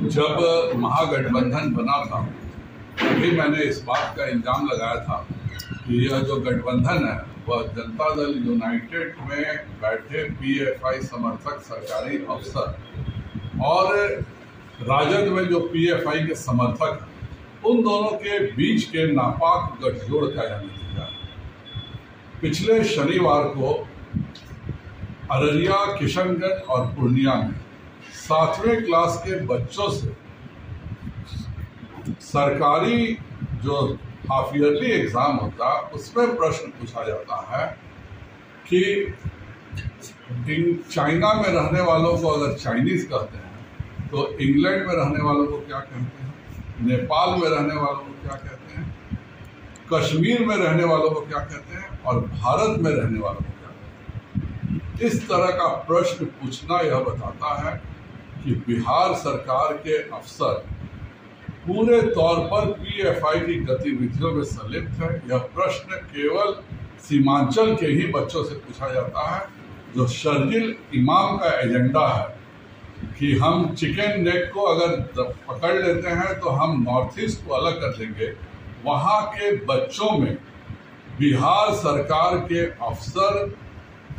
जब महागठबंधन बना था तभी मैंने इस बात का इल्जाम लगाया था कि यह जो गठबंधन है वह जनता दल यूनाइटेड में बैठे पीएफआई समर्थक सरकारी अफसर और राजद में जो पीएफआई के समर्थक हैं उन दोनों के बीच के नापाक गठजोड़ का यह नतीजा है। पिछले शनिवार को अररिया, किशनगंज और पूर्णिया में 7वें क्लास के बच्चों से सरकारी जो हाफ ईयरली एग्जाम होता है उसमें प्रश्न पूछा जाता है कि चाइना में रहने वालों को अगर चाइनीज कहते हैं तो इंग्लैंड में रहने वालों को क्या कहते हैं, नेपाल में रहने वालों को क्या कहते हैं, कश्मीर में रहने वालों को क्या कहते हैं और भारत में रहने वालों को क्या कहते हैं। इस तरह का प्रश्न पूछना यह बताता है कि बिहार सरकार के अफसर पूरे तौर पर पीएफआई की गतिविधियों में संलिप्त है। यह प्रश्न केवल सीमांचल के ही बच्चों से पूछा जाता है। जो शर्जिल इमाम का एजेंडा है कि हम चिकन नेक को अगर पकड़ लेते हैं तो हम नॉर्थ ईस्ट को अलग कर देंगे, वहां के बच्चों में बिहार सरकार के अफसर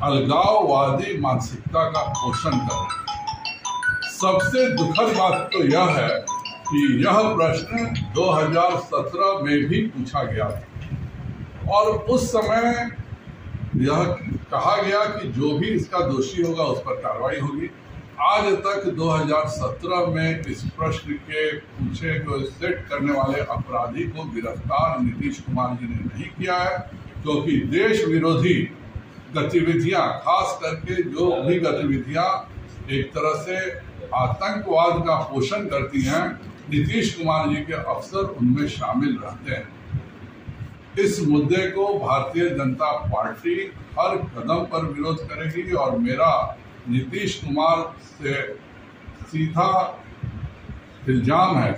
अलगाववादी मानसिकता का पोषण कर रहे हैं। सबसे दुखद बात तो यह है कि यह प्रश्न 2017 में भी पूछा गया था और उस समय यह कहा गया कि जो भी इसका दोषी होगा उस पर कार्रवाई होगी। आज तक 2017 में इस प्रश्न के पूछे को सेट करने वाले अपराधी को गिरफ्तार नीतीश कुमार जी ने नहीं किया है, क्योंकि देश विरोधी गतिविधियां, खास करके जो भी गतिविधियां एक तरह से आतंकवाद का पोषण करती हैं, नीतीश कुमार जी के अफसर उनमें शामिल रहते हैं। इस मुद्दे को भारतीय जनता पार्टी हर कदम पर विरोध करेगी और मेरा नीतीश कुमार से सीधा इल्जाम है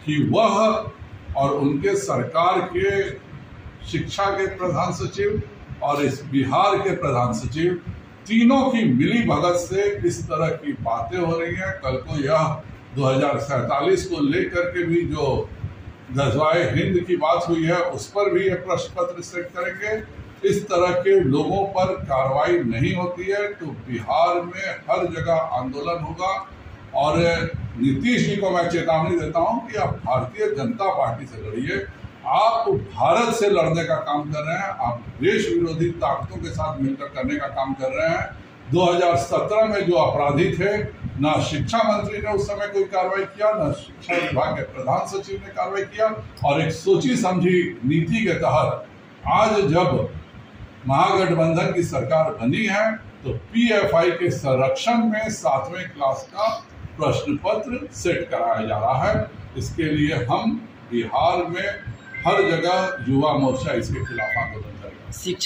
कि वह और उनके सरकार के शिक्षा के प्रधान सचिव और इस बिहार के प्रधान सचिव तीनों की मिली भगत से इस तरह की बातें हो रही हैं। कल को यह 2047 को लेकर के भी जो गज़वाए हिंद की बात हुई है उस पर भी यह प्रश्न पत्र सेट करेंगे। इस तरह के लोगों पर कार्रवाई नहीं होती है तो बिहार में हर जगह आंदोलन होगा। और नीतीश जी को मैं चेतावनी देता हूं कि आप भारतीय जनता पार्टी से लड़िए। आप भारत से लड़ने का काम कर रहे हैं, आप देश विरोधी ताकतों के साथ मिलकर करने का काम कर रहे हैं। 2017 में जो अपराधी थे, ना शिक्षा मंत्री ने उस समय कोई कार्रवाई किया, ना शिक्षा विभाग के प्रधान सचिव ने कार्रवाई किया और एक सोची समझी नीति के तहत आज जब महागठबंधन की सरकार बनी है तो पीएफआई के संरक्षण में 7वें क्लास का प्रश्न पत्र सेट कराया जा रहा है। इसके लिए हम बिहार में हर जगह युवा मोर्चा इसके खिलाफ आंदोलन करेगा। शिक्षा